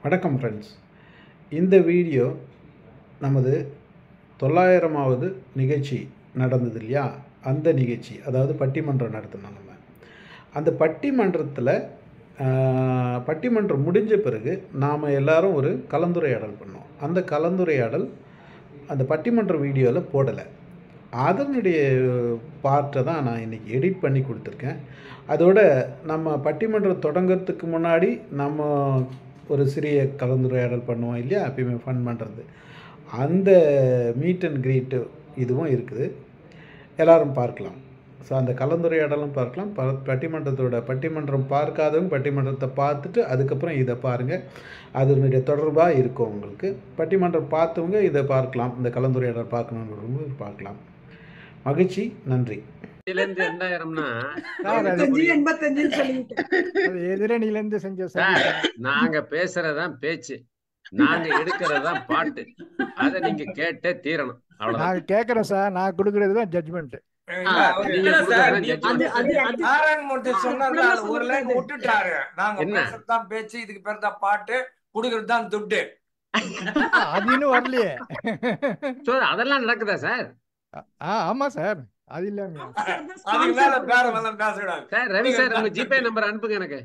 வணக்கம் ஃப்ரெண்ட்ஸ். இந்த வீடியோ நமது 900வது நிகழ்ச்சி நடந்தது இல்லையா, அந்த நிகழ்ச்சி, அதாவது பட்டிமன்றம் நடத்தினோம் நம்ம. அந்த பட்டிமன்றம் முடிஞ்ச பிறகு நாம் எல்லாரும் ஒரு கலந்துரையாடல் பண்ணோம். அந்த கலந்துரையாடல் அந்த பட்டிமன்ற வீடியோவில் போடலை. அதனுடைய பார்ட்டை தான் நான் இன்றைக்கி எடிட் பண்ணி கொடுத்துருக்கேன். அதோட நம்ம பட்டிமன்றம் தொடங்கிறதுக்கு முன்னாடி நம்ம ஒரு சிறிய கலந்துரையாடல் பண்ணுவோம் இல்லையா, எப்பயுமே ஃபன் பண்ணுறது. அந்த மீட் அண்ட் க்ரீட்டு இதுவும் இருக்குது, எல்லோரும் பார்க்கலாம். ஸோ அந்த கலந்துரையாடலும் பார்க்கலாம். பட்டிமன்றம் பார்க்காதவங்க பட்டிமன்றத்தை பார்த்துட்டு அதுக்கப்புறம் இதை பாருங்கள், அதனுடைய தொடர்பாக இருக்கும் உங்களுக்கு. பட்டிமன்றம் பார்த்தவங்க இதை பார்க்கலாம், இந்த கலந்துரையாடல் பார்க்கணுன்னு பார்க்கலாம். மகிழ்ச்சி, நன்றி. நாங்க பேசுறதுதான் பேச்சு, நாங்க எடுக்கிறதுதான் பாட்டு. அதை நீங்க கேட்டே தீரணும். நான் கேக்குறேன் சார், நான் கொடுக்கறதுதான் ஜட்ஜ்மெண்ட். பேச்சு, இதுக்கு பேர் தான் பாட்டு, குடுக்கறது தான் துட்டு. அது இன்னும் வரலையே. அதெல்லாம் நடக்குதா சார்? ஆமா சார், அது இல்லாம சார் ரவி சார் உங்க ஜிபே நம்பர் அனுப்புங்க எனக்கு.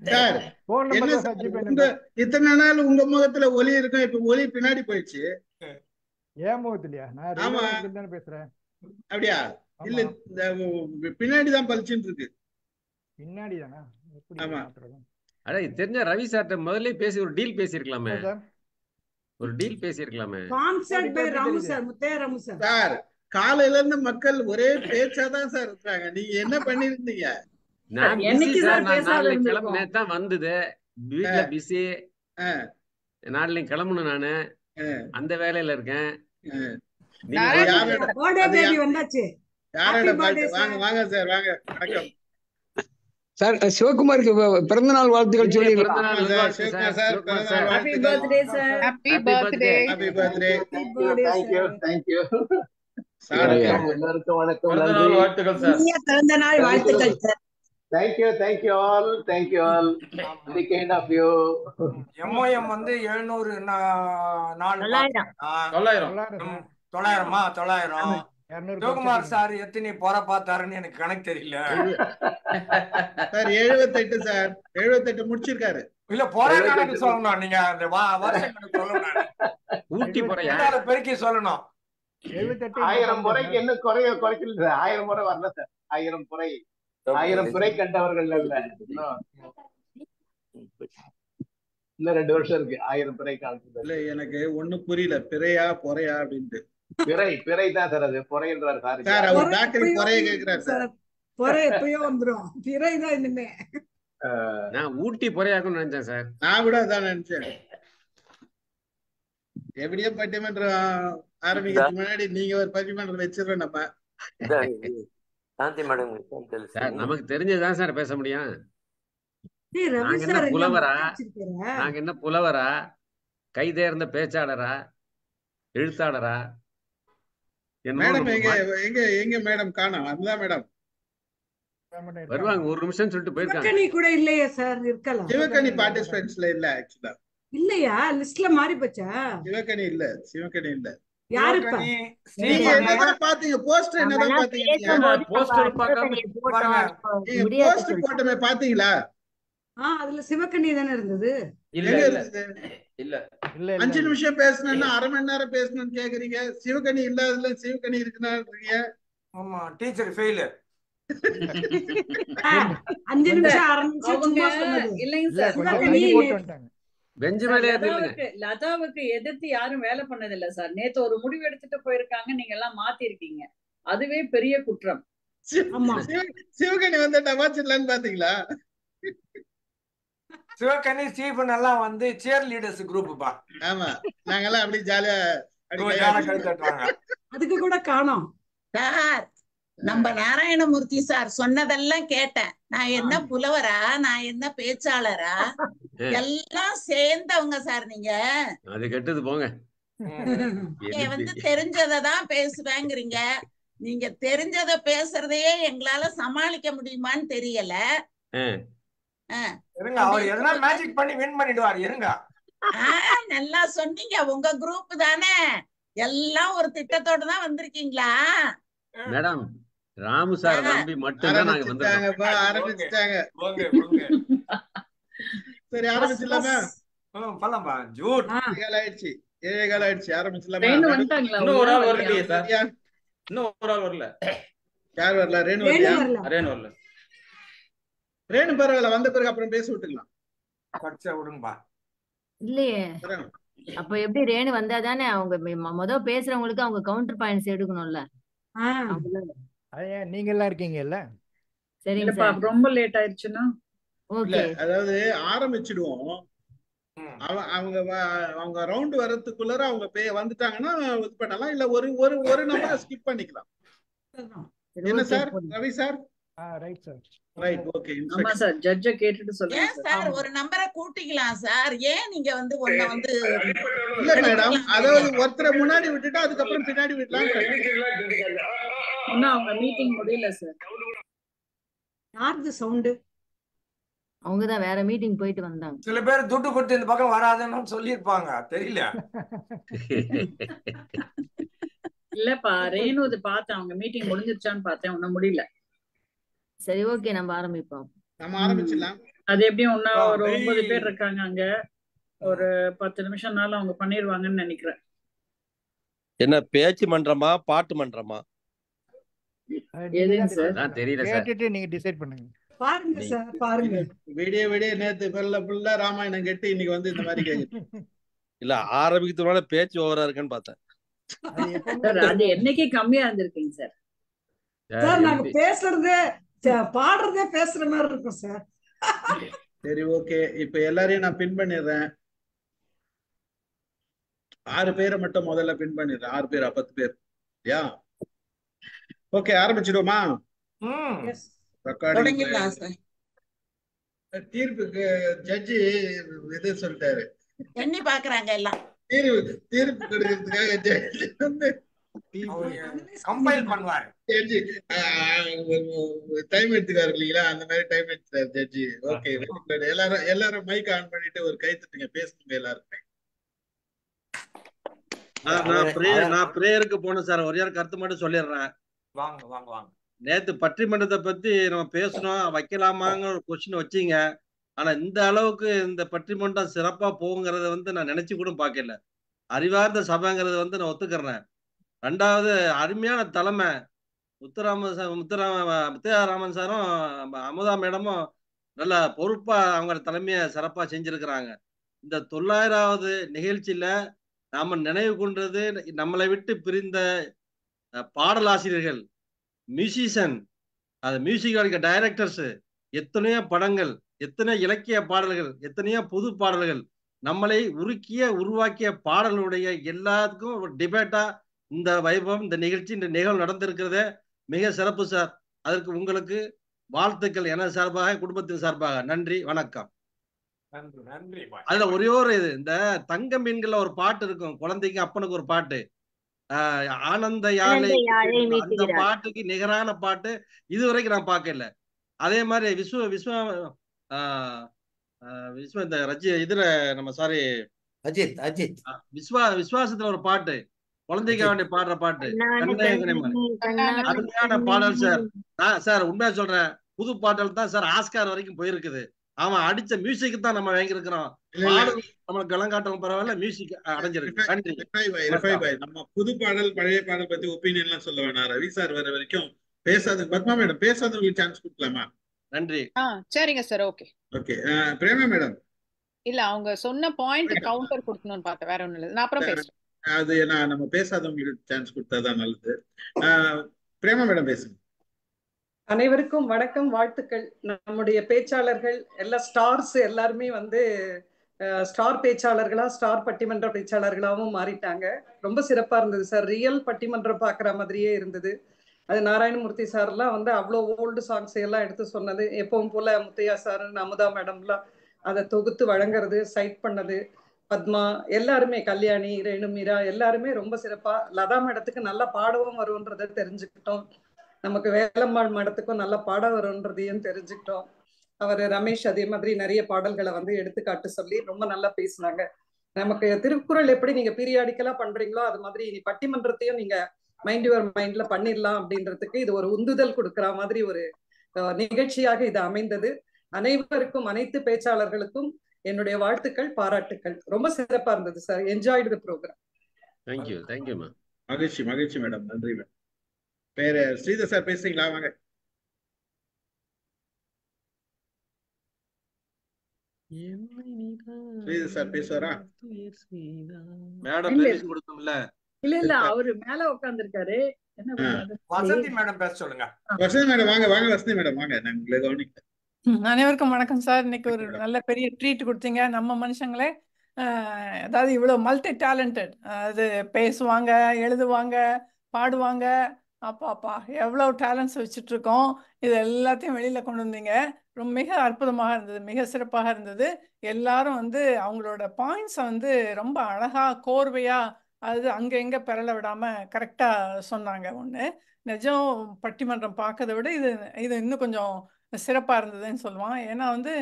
சார் இத்தனை நாள் உங்க முகத்துல ஒலி இருக்கும், இப்ப ஒலி பின்னாடி போயிடுச்சு. ஏன் முகத்துலயா? நான் தானே பேசுறேன். அப்படியா? இல்ல, பின்னாடிதான் பளிச்சுன்னு இருக்கு. பின்னாடி தானா? ஆமா. அட தெரிஞ்ச ரவி சார்ட்ட முதல்ல பேசி ஒரு டீல் பேசியிருக்கலாமே. சார் காலையில இருந்து மக்கள் ஒரே பேச்சாதான் சார் இருக்காங்க. நீங்க என்ன பண்ணிருந்தீங்க? நான் கிளம்புனேன் தான் வந்தது, வீட்டுல பிஸி. நாளைக்கு கிளம்பணும், நானு அந்த வேலையில இருக்கேன். வாங்க சார், வாங்க. வணக்கம் சார். சிவகுமாருக்கு பிறந்த நாள் வாழ்த்துக்கள் சொல்லி. எல்லாருக்கும் வணக்கம், வாழ்த்துக்கள் சார். பிறந்த நாள் வாழ்த்துக்கள் sir. Thank you all. The kind of you. MOM வந்து 900 சிவகுமார் சார் எத்தனை போற பார்த்தாருன்னு எனக்கு கணக்கு தெரியல சார். 78 சார், 78 முடிச்சிருக்காரு. இல்ல போற கணக்கு சொல்லணும், நீங்க அந்த வருஷம் கணக்கு சொல்லணும், ஊட்டி போறையா பெருக்கி சொல்லணும். 1000 முறைக்கு என்ன குறைக்கல, 1000 முறை வரல சார். 1000 முறை கண்டவர்கள் இல்ல, இன்னும் 2 வருஷம் இருக்கு. 1000 பிறை காலத்துல இல்ல, எனக்கு ஒண்ணும் புரியல, பிறையா பொறையா அப்படின்ட்டு. பிறை தான் சார், அது பொறைன்றாரு சார். சார் அவர் டாக்டர் பொறைய கேக்குறாரு சார். பொறை எப்பயோ வந்துரும், பிறை தான் இனிமே. நான் ஊட்டி பொறையாக்குன்னு நினைச்சேன் சார். நான் கூட அதான் நினைச்சேன். எப்படியோ பட்டிமன்றம் ஆரம்பிக்கிறதுக்கு முன்னாடி நீங்க ஒரு பட்டிமன்றம் வச்சிருக்கோம் நம்ம. நமக்கு தெரிஞ்சதுதான் சார் பேச முடியும். நாங்க என்ன புலவரா? நாங்க என்ன புலவரா? கைதேர்ந்த பேச்சாளரா? எழுத்தாளரா? மேடம் எங்க மேடம் காணோம். அதுதான் மேடம் வருவாங்க, ஒரு நிமிஷம் சொல்லிட்டு போயிருக்காங்க. சிவகனி கூட இல்லையா சார்? இருக்கலாம். சிவகனி பார்ட்டிசிபென்ட்ஸ்ல இல்ல, ஆக்சுவலா இல்லையா? லிஸ்ட்ல மாறி போச்சா? சிவகனி இல்ல. யாருப்பா? நீங்க என்னதான் பாத்தீங்க? போஸ்டர் என்னதான் பாத்தீங்க? போஸ்டர் பார்க்காம நீங்க போஸ்டர் போட்டமே பாத்தீங்களா? அதுல சிவகனி தானே இருந்தது. இல்ல 5 நிமிஷம் பேசணும்னா 1/2 மணி நேரம் பேசணும்னு கேக்குறீங்க. சிவகனி இல்லாததுல சிவகனி இருக்குன்னு. ஆமா, டீச்சர் ஃபெயில். 5 நிமிஷம் 1/2 நிமிஷம் சும்மா சொன்னது இல்லைங்க சார். லதாவுக்கு எதிர்த்து யாரும் வேலை பண்ணதில்லை சார். நேத்து ஒரு முடிவு எடுத்துட்டு போயிருக்காங்க, நீங்க எல்லாம் மாத்திருக்கீங்க. அதுவே பெரிய குற்றம். சிவகனி வந்து டமாச்சிடலான்னு பாத்தீங்களா? சிவகனி ஸ்டீபன் எல்லாம் வந்து சேர் லீடர்ஸ் குரூப் பா. ஆமா, நாங்கெல்லாம் அப்படி ஜாலியா அதுக்கு கூட காணோம் சார். நம்ம நாராயணமூர்த்தி சார் சொன்னதெல்லாம் கேட்டேன். நான் என்ன புலவரா, நான் என்ன பேச்சாளரா? எல்லாம் சேர்ந்தவங்க சார். நீங்க அது கெட்டது போங்க. நீங்க வந்து தெரிஞ்சதான் பேசுவேங்கிறீங்க. நீங்க தெரிஞ்சத பேசுறதையே எங்களால சமாளிக்க முடியுமான்னு தெரியல. இருங்க, அவர் எதனா மேஜிக் பண்ணி வின் பண்ணிடுவார். இருங்க. நல்லா சொன்னீங்க. உங்க குரூப் தானே, எல்லாம் ஒரு திட்டத்தோட தான் வந்திருக்கீங்களா? மேடம், ராமு சார் நம்பி மட்டும்தான் நாங்க வந்திருக்கோம். ஆரம்பிச்சுட்டாங்க. சரி, பஸ் ஆரம்பிச்சிடலாமா? பஸ் பண்ணலாம்பா. ஜூட். ஆ 7 ஆயிடுச்சு. 7 ஆயிடுச்சு. ஆரம்பிச்சிடலாமா? ரேணு வந்துட்டாங்களா? இன்னும் ஒரு ஆள் வரலையா? வரலையே சார். சரியா? இன்னும் ஒரு ஆள் வரல. யார் வரல? ரேணு ரேணு வரலையா? வரல. ரேணு வரல. ரேணு பரவாயில்ல, வந்த பிறகு அப்புறம் பேச விட்டுக்கலாம். கட்சா விடுங்கப்பா. இல்லையே, வரேன். அப்ப எப்படி ரேணு வந்தாதானே அவங்க முத பேசுறவங்களுக்கு அவங்க கவுண்டர் பாயிண்ட்ஸ் எடுக்கணும்ல. ஆ அவங்க அது ஏன் நீங்க எல்லாம் இருக்கீங்கல்ல? சரிங்க இல்லப்பா, சார். ரொம்ப லேட் ஆயிடுச்சுன்னா இல்ல, ஓகே. அதாவது ஆரம்பிச்சிடுவோம். ம். அவங்க ரவுண்ட் வர்றதுக்குள்ளார அவங்க வந்துட்டாங்கன்னா இது பண்ணலாம். இல்ல ஒரு ஒரு ஒரு நம்பரை ஸ்கிப் பண்ணிக்கலாம். சரி, என்ன ஓகே சார்? போடுங்க. Ravi sir? Right sir. Right, okay. ஆமா சார், ஜட்ஜ கேட்டுட்டு சொல்லுங்க ஏன் சார். சார் ஒரு நம்பரை கூட்டிக்கலாம் சார்? ஏன் நீங்க ஒன்ன இல்ல மேடம், அதாவது ஒருத்தரை முன்னாடி விட்டுட்டா அதுக்கப்புறம் பின்னாடி விடலாம். இன்னும் அவங்க மீட்டிங் முடியல சார். யாருது சவுண்டு? அவங்கதான் வேற மீட்டிங் போயிட்டு வந்தாங்க. சில பேர் துட்டு கொடுத்து இந்த பக்கம் வராதுன்னு சொல்லியிருப்பாங்க, தெரியல. இல்லப்பா, ரேணு இது பார்த்தேன், அவங்க மீட்டிங் முடிஞ்சிருச்சான்னு பார்த்தேன், ஒன்னும் முடியல. சரி, ஓகே, நம்ம ஆரம்பிப்போம். நம்ம ஆரம்பிச்சிடலாம். அது எப்படியும் இன்னும் ஒரு 9 பேர் இருக்காங்க அங்க. ஒரு 10 நிமிஷம்னால அவங்க பண்ணிடுவாங்கன்னு நினைக்கிறேன். என்ன பேச்சு மன்றமா பாட்டு மன்றமா? எதுங்க சார்? தெரியல சார். கேட்டுட்டு நீங்க டிசைட் பண்ணுங்க. பாருங்க சார், பாருங்க. விடிய நேத்து ஃபுல்லா ராமாயணம் கேட்டு இன்னைக்கு வந்து இந்த மாதிரி கேக்குது. இல்ல, ஆரம்பிக்கிறதுனால பேச்சு ஓவரா இருக்குன்னு பார்த்தேன். சார், அது என்னைக்கே கம்மியா இருந்திருக்கீங்க சார். சார் நாங்க பேசுறதே பாடுறதே பேசுற மாதிரி இருக்கும் சார். சரி, ஓகே. இப்ப எல்லாரையும் நான் பின் பண்ணிடுறேன். 6 பேரை மட்டும் முதல்ல பின் பண்ணிடுறேன். 6 பேரா 10 பேர்? யா, ஓகே, ஆரம்பிச்சிடுவோமா? தொடங்கிடலாம் சார். தீர்ப்புக்கு ஜட்ஜி இது சொல்லிட்டாரு. எண்ணி பாக்குறாங்க எல்லாம். தீர்ப்பு கொடுக்கறதுக்காக ஜட்ஜி வந்து கம்பைல் பண்ணுவாரு. ஜட்ஜி டைம் எடுத்துக்காரு இல்லைங்களா? அந்த மாதிரி டைம் எடுத்துட்டாரு ஜட்ஜி. ஓகே, எல்லாரும் மைக் ஆன் பண்ணிட்டு ஒரு கை தட்டுங்க, பேசணுங்க எல்லாருமே. நான் பிரேயருக்கு போனேன் சார். ஒரே கருத்து மட்டும் சொல்லிடுறேன். வாங்க வாங்க வாங்க. நேத்து பட்டிமன்றத்தை பத்தி நம்ம பேசணும் வைக்கலாமாங்கிற ஒரு கொஸ்டின் வச்சீங்க. ஆனா இந்த அளவுக்கு இந்த பட்டிமன்றம் சிறப்பா போகுங்கிறத நான் நினைச்சு கூட பார்க்கல. அறிவார்ந்த சபைங்கிறது நான் ஒத்துக்கிறேன். 2வது அருமையான தலைமை முத்துராமன் சாரும் அமுதா மேடமும் நல்ல பொறுப்பா அவங்க தலைமையை சிறப்பா செஞ்சிருக்கிறாங்க. இந்த 900வது நிகழ்ச்சியில நாம நினைவு கொண்டது நம்மளை விட்டு பிரிந்த பாடலாசிரியர்கள், மியூசிஷியன், அது மியூசிக் டைரக்டர்ஸ், எத்தனையோ படங்கள், எத்தனையோ இலக்கிய பாடல்கள், எத்தனையோ புது பாடல்கள், நம்மளை உருவாக்கிய பாடல்களுடைய எல்லாத்துக்கும் ஒரு டிபேட்டா இந்த வைபவம், இந்த நிகழ்ச்சி, இந்த நிகழ்வு நடந்திருக்கிறதே மிக சிறப்பு சார். அதற்கு உங்களுக்கு வாழ்த்துக்கள் எனது சார்பாக, குடும்பத்தின் சார்பாக. நன்றி, வணக்கம். அதுல ஒரே ஒரு இது, இந்த தங்க மீன்கள்ல ஒரு பாட்டு இருக்கும், குழந்தைக்கு அப்பனுக்கு ஒரு பாட்டு, ஆனந்த யாழை, அந்த பாட்டுக்கு நிகரான பாட்டு இதுவரைக்கும் நான் பார்க்கல. அதே மாதிரி இந்த இதுல நம்ம விஸ்வாசத்துல ஒரு பாட்டு, குழந்தைக்கு வேண்டிய பாடுற பாட்டு, அருமையான பாடல் சார். சார் உண்மையா சொல்றேன், புது பாடல் தான் சார் ஆஸ்கார் வரைக்கும் போயிருக்குது. அவன் அடிச்ச மியூசிக் தான் நம்ம வாங்கியிருக்கிறோம். நம்மளுக்கு கலங்காட்டம் பரவாயில்ல, மியூசிக் அடைஞ்சிருக்கு. நன்றி. நம்ம புது பாடல் பழைய பாடல் பத்தி ஒப்பீனியன் எல்லாம் சொல்ல வேணாம். ரவி சார் வர வரைக்கும் பேசாத பத்மா மேடம் பேசாதவங்களுக்கு சான்ஸ் கொடுக்கலாமா? நன்றி. சரிங்க sir. Okay okay. Prema madam இல்ல, அவங்க சொன்ன பாயிண்ட் கவுண்டர் கொடுக்கணும்னு பார்த்தேன், வேற ஒண்ணும் இல்ல. நான் அப்புறம் பேசுறேன். அது நம்ம பேசாதவங்களுக்கு சான்ஸ் கொடுத்தாதான் நல்லது. பிரேமா மேடம் பேசுங்க. அனைவருக்கும் வணக்கம், வாழ்த்துக்கள். நம்முடைய பேச்சாளர்கள் எல்லா ஸ்டார்ஸ் எல்லாருமே ஸ்டார் பேச்சாளர்களா, ஸ்டார் பட்டிமன்ற பேச்சாளர்களாகவும் மாறிட்டாங்க. ரொம்ப சிறப்பா இருந்தது சார். ரியல் பட்டிமன்றம் பாக்குற மாதிரியே இருந்தது. அது நாராயணமூர்த்தி சார்லாம் அவ்வளோ ஓல்டு சாங்ஸ் எல்லாம் எடுத்து சொன்னது, எப்பவும் போல முத்தையா சார், அமுதா மேடம்லாம் அதை தொகுத்து வழங்குறது, சைட் பண்ணது, பத்மா, எல்லாருமே, கல்யாணி, ரேணு, மீரா, எல்லாருமே ரொம்ப சிறப்பா. லதா மேடத்துக்கு நல்லா பாடவும் வரும்ன்றதை தெரிஞ்சுக்கிட்டோம். நமக்கு வேலம்மாள் மேடத்துக்கும் நல்லா பாட வரும்ன்றதையும் தெரிஞ்சுக்கிட்டோம். அவர் ரமேஷ் அதே மாதிரி நிறைய பாடல்களை வந்து எடுத்துக்காட்டு சொல்லி ரொம்ப நல்லா பேசினாங்க. நமக்கு திருக்குறள் எப்படி நீங்க பீரியாடிக்கலா பண்றீங்களோ அது மாதிரி இனி பட்டிமன்றத்தையும் நீங்க மைண்ட் யுவர் மைண்ட்ல பண்ணிடலாம் அப்படின்றதுக்கு இது ஒரு உந்துதல் கொடுக்கிற மாதிரி ஒரு நிகழ்ச்சியாக இது அமைந்தது. அனைவருக்கும், அனைத்து பேச்சாளர்களுக்கும் என்னுடைய வாழ்த்துக்கள், பாராட்டுக்கள். ரொம்ப சிறப்பா இருந்தது சார். என்ஜாய்டு தி ப்ரோக்ராம். Thank you thank you. மகிழ்ச்சி மகிழ்ச்சி மேடம், நன்றி மேடம். பேரு ஸ்ரீதர் சார் பேசுறீங்களா? வாங்க. ஸ்ரீதர் சார் பேசுவாரா? மேடம் பேசி கொடுத்தோம்ல. இல்ல அவரு மேல உட்கார்ந்திருக்காரு. என்ன பண்றது? வசந்தி மேடம் பேச சொல்லுங்க. வசந்தி மேடம் வாங்க. வாங்க வசந்தி மேடம் வாங்க. நான் உங்களை கவனிக்கிறேன். அனைவருக்கும் வணக்கம் சார். இன்னைக்கு ஒரு நல்ல பெரிய ட்ரீட் கொடுத்தீங்க. நம்ம மனுஷங்களே அதாவது இவ்வளவு மல்டி டேலண்டட், அது பேசுவாங்க, எழுதுவாங்க, பாடுவாங்க, அப்பா எவ்வளவு டேலண்ட்ஸ் வச்சுட்டு இருக்கோம். இது எல்லாத்தையும் வெளியில கொண்டு வந்தீங்க. ரொம்ப மிக அற்புதமாக இருந்தது, மிக சிறப்பாக இருந்தது. எல்லாரும் வந்து அவங்களோட பாயிண்ட்ஸை வந்து ரொம்ப அழகா கோர்வையா அது அங்க எங்க பெறல விடாம கரெக்டா சொன்னாங்க. ஒண்ணு நிஜம், பட்டிமன்றம் பார்க்கறத விட இது இன்னும் கொஞ்சம் சிறப்பா இருந்ததுன்னு சொல்லுவான். ஏன்னா வந்து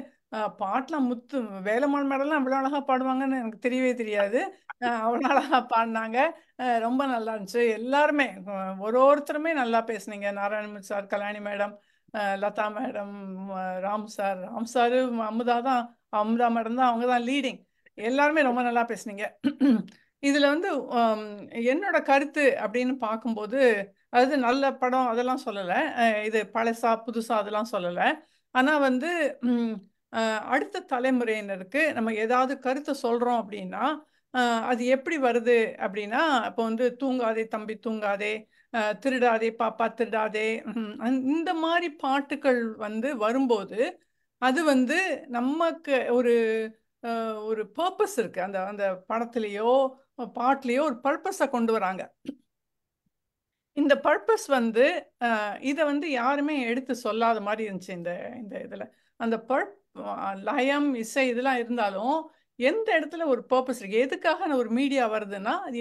பாட்டெலாம் முத்து வேலம்மாள் மேடெல்லாம் அவ்வளோ அழகா பாடுவாங்கன்னு எனக்கு தெரியவே தெரியாது. அவ்வளோ அழகா பாடினாங்க. ரொம்ப நல்லா இருந்துச்சு. எல்லாருமே ஒருத்தருமே நல்லா பேசுனீங்க. Narayanamurthy sir, Kalyani madam, Latha madam, Ram sir, Amudha madam தான், அவங்க தான் லீடிங். எல்லாருமே ரொம்ப நல்லா பேசுனீங்க. இதுல வந்து என்னோட கருத்து அப்படின்னு பார்க்கும்போது, அது நல்ல படம் அதெல்லாம் சொல்லலை, இது பழசா புதுசா அதெல்லாம் சொல்லலை. ஆனால் வந்து அடுத்த தலைமுறையினருக்கு நம்ம ஏதாவது கருத்தை சொல்கிறோம் அப்படின்னா அது எப்படி வருது அப்படின்னா, இப்போ வந்து தூங்காதே தம்பி தூங்காதே, திருடாதே பாப்பா திருடாதே, இந்த மாதிரி பாட்டுகள் வந்து வரும்போது அது வந்து நமக்கு ஒரு பர்பஸ் இருக்கு. அந்த அந்த படத்துலேயோ பாட்டுலேயோ ஒரு பர்பஸை கொண்டு வராங்க. இந்த பர்பஸ் வந்து இதை வந்து யாருமே எடுத்து சொல்லாத மாதிரி இருந்துச்சு இந்த இந்த இதில். அந்த லயம், இசை இதெல்லாம் இருந்தாலும் எந்த இடத்துல ஒரு பர்பஸ் இருக்கு, எதுக்காக ஒரு மீடியா வருதுன்னா அது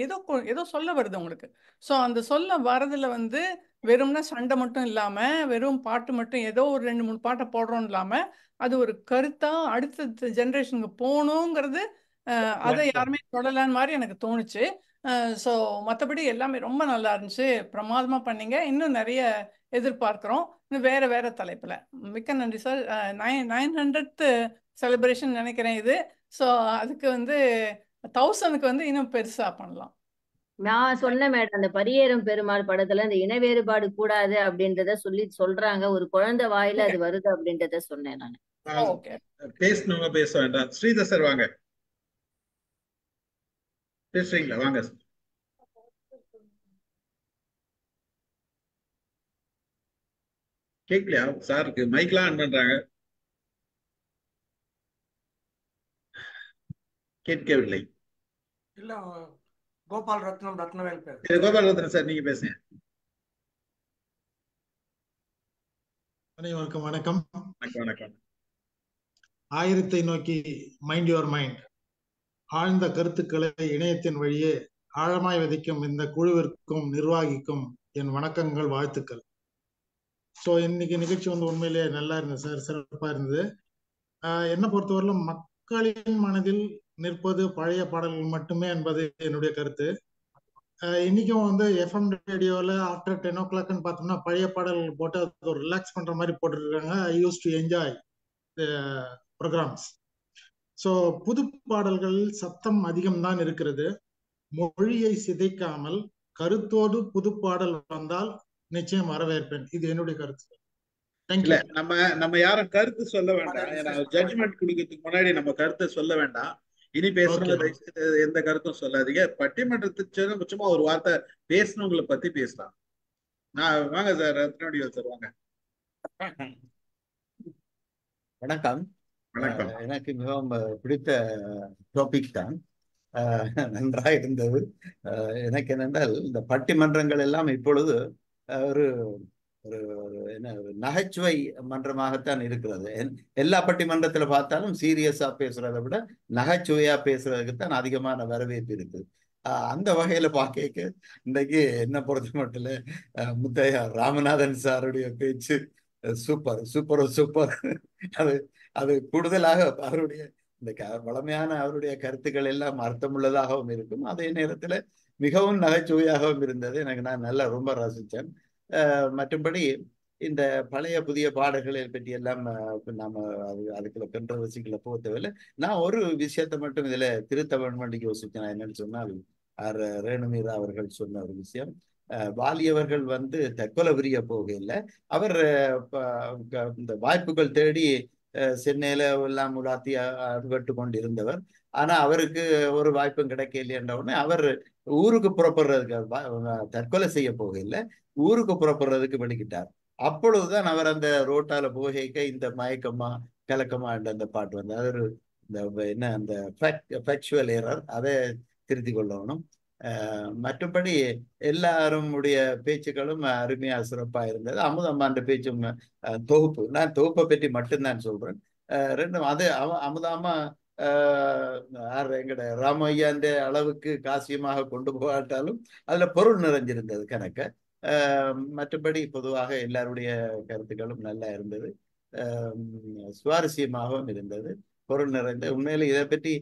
ஏதோ சொல்ல வருது உங்களுக்கு. ஸோ அந்த சொல்ல வரதுல வந்து வெறும்னா சண்டை மட்டும் இல்லாமல், வெறும் பாட்டு மட்டும் ஏதோ ஒரு 2-3 பாட்டை போடுறோம் இல்லாமல், அது ஒரு கருத்தா அடுத்த ஜென்ரேஷனுக்கு போகணுங்கிறது அதை யாருமே தொடலான்னு மாதிரி எனக்கு தோணுச்சு. ஸோ மற்றபடி எல்லாமே ரொம்ப நல்லா இருந்துச்சு. பிரமாதமாக பண்ணீங்க. இன்னும் நிறைய எதிர்பார்க்குறோம், இன்னும் வேற தலைப்பில். மிக்க நன்றி சார். 900th செலிப்ரேஷன் நினைக்கிறேன் இது. ஸோ அதுக்கு வந்து 1000க்கு வந்து இன்னும் பெருசாக பண்ணலாம். நான் சொன்ன மேடம், அந்த பரியேறும் பெருமாள் படத்துல இந்த இன வேறுபாடு கூடாது அப்படின்றத சொல்றாங்க. ஒரு குழந்தை வாயில அது வருது அப்படின்றத சொன்னேன் நான். பேசணுங்க, பேச வேண்டாம். ஸ்ரீதர் சார் வாங்க. பேசுறீங்களா? வாங்க. கேட்கலையா சாருக்கு? மைக்லாம் ஆன் பண்றாங்க, கேட்கவில்லை. இல்ல கோபால் ரத்னவேல் பேர். கோபால் ரத்னம் சார், நீங்க பேசுங்க. அனைவருக்கும் வணக்கம். வணக்கம். ஆயிரத்தை நோக்கி மைண்ட் யுவர் மைண்ட், ஆழ்ந்த கருத்துக்களை இணையத்தின் வழியே ஆழமாய் விதைக்கும் இந்த குழுவிற்கும் நிர்வாகிக்கும் என் வணக்கங்கள், வாழ்த்துக்கள். ஸோ இன்னைக்கு நிகழ்ச்சி வந்து உண்மையிலேயே நல்லா இருந்தது சார், சிறப்பா இருந்தது. என்னை பொறுத்தவரையிலும் மக்களின் மனதில் நிற்பது பழைய பாடல்கள் மட்டுமே என்பது என்னுடைய கருத்து. இன்னைக்கும் வந்து எஃப்எம் ரேடியோவில் ஆஃப்டர் 10 o'clock பார்த்தோம்னா பழைய பாடல்கள் போட்டு அது ஒரு ரிலாக்ஸ் பண்ற மாதிரி போட்டுருக்காங்க. I use to enjoy programmes. So புது பாடல்களில் சத்தம் அதிகம்தான் இருக்கிறது. மொழியை சிதைக்காமல் கருத்தோடு புது பாடல் வந்தால் நிச்சயம் வரவேற்பேன். இது என்னுடைய கருத்து. இல்ல, நம்ம யாரும் கருத்து சொல்ல வேண்டாம். ஜட்ஜ்மெண்ட் கொடுக்கறதுக்கு முன்னாடி நம்ம கருத்தை சொல்ல வேண்டாம். இனி பேசுறவங்க எந்த கருத்தும் சொல்லாதீங்க. பட்டிமன்றத்துக்கு சும்மா ஒரு வார்த்தை பேசணுங்களை பத்தி பேசலாம். வாங்க சார், ரத்னவேல் சார் வாங்க. வணக்கம். எனக்கு மிகவும் பிடித்த டாபிக் தான். நன்றாக இருந்தது. எனக்கு என்னென்றால் இந்த பட்டிமன்றங்கள் எல்லாம் இப்பொழுது ஒரு ஒரு என்ன நகைச்சுவை மன்றமாகத்தான் இருக்கிறது. எல்லா பட்டிமன்றத்தில் பார்த்தாலும் சீரியஸா பேசுறதை விட நகைச்சுவையா பேசுறதுக்கு தான் அதிகமான வரவேற்பு இருக்குது. அந்த வகையில பார்க்க இன்றைக்கு என்ன பொறுத்த மட்டும் முத்தையா ராமநாதன் சாருடைய பேச்சு சூப்பர் சூப்பர் சூப்பர். அது அது கூடுதலாக அவருடைய இந்த வளமையான அவருடைய கருத்துக்கள் எல்லாம் அர்த்தமுள்ளதாகவும் இருக்கும், அதே நேரத்தில் மிகவும் நகைச்சுவையாகவும் இருந்தது. நான் நல்லா ரொம்ப ரசித்தேன். மற்றபடி இந்த பழைய புதிய பாடல்களை பற்றி எல்லாம் நாம அதுக்குள்ள கண்ட்ரவர்சிகளை போகவில்லை. நான் ஒரு விஷயத்தை மட்டும் இதுல திருத்த வேண்டும்னு யோசிச்சேன். என்னன்னு சொன்னால், ரேணுமீரா அவர்கள் சொன்ன ஒரு விஷயம், வாலியவர்கள் தற்கொலை புரிய போகல, அவர் இந்த வாய்ப்புகள் தேடி சென்னையில எல்லாம் உலாத்தி அறுபட்டு கொண்டு இருந்தவர். ஆனா அவருக்கு ஒரு வாய்ப்பும் கிடைக்கலைன்ற உடனே அவர் ஊருக்கு புறப்படுறதுக்கு, தற்கொலை செய்ய போகல, ஊருக்கு புறப்படுறதுக்கு வெளிக்கிட்டார். அப்பொழுதுதான் அவர் அந்த ரோட்டால போகைக்க இந்த மயக்கமா கலக்கமா அந்த பாட்டு அது ஒரு என்ன அந்த ஃபேக்சுவல் எரர், அதை திருத்தி கொள்ளணும். மற்றபடி எல்லாரும் உடைய பேச்சுக்களும் அருமையா சிறப்பா இருந்தது. அமுதம்மான்ற பேச்சும் தொகுப்பு, நான் தொகுப்பை பற்றி மட்டும்தான் சொல்றேன். ரெண்டும் அது அமுதாமா எங்கட ராமையான்ற அளவுக்கு காசியமாக கொண்டு போகாட்டாலும் அதுல பொருள் நிறைஞ்சிருந்தது கணக்க. மற்றபடி பொதுவாக எல்லாருடைய கருத்துக்களும் நல்லா இருந்தது, சுவாரஸ்யமாகவும் இருந்தது, பொருள் நிறைந்த. உண்மையில இதை பற்றி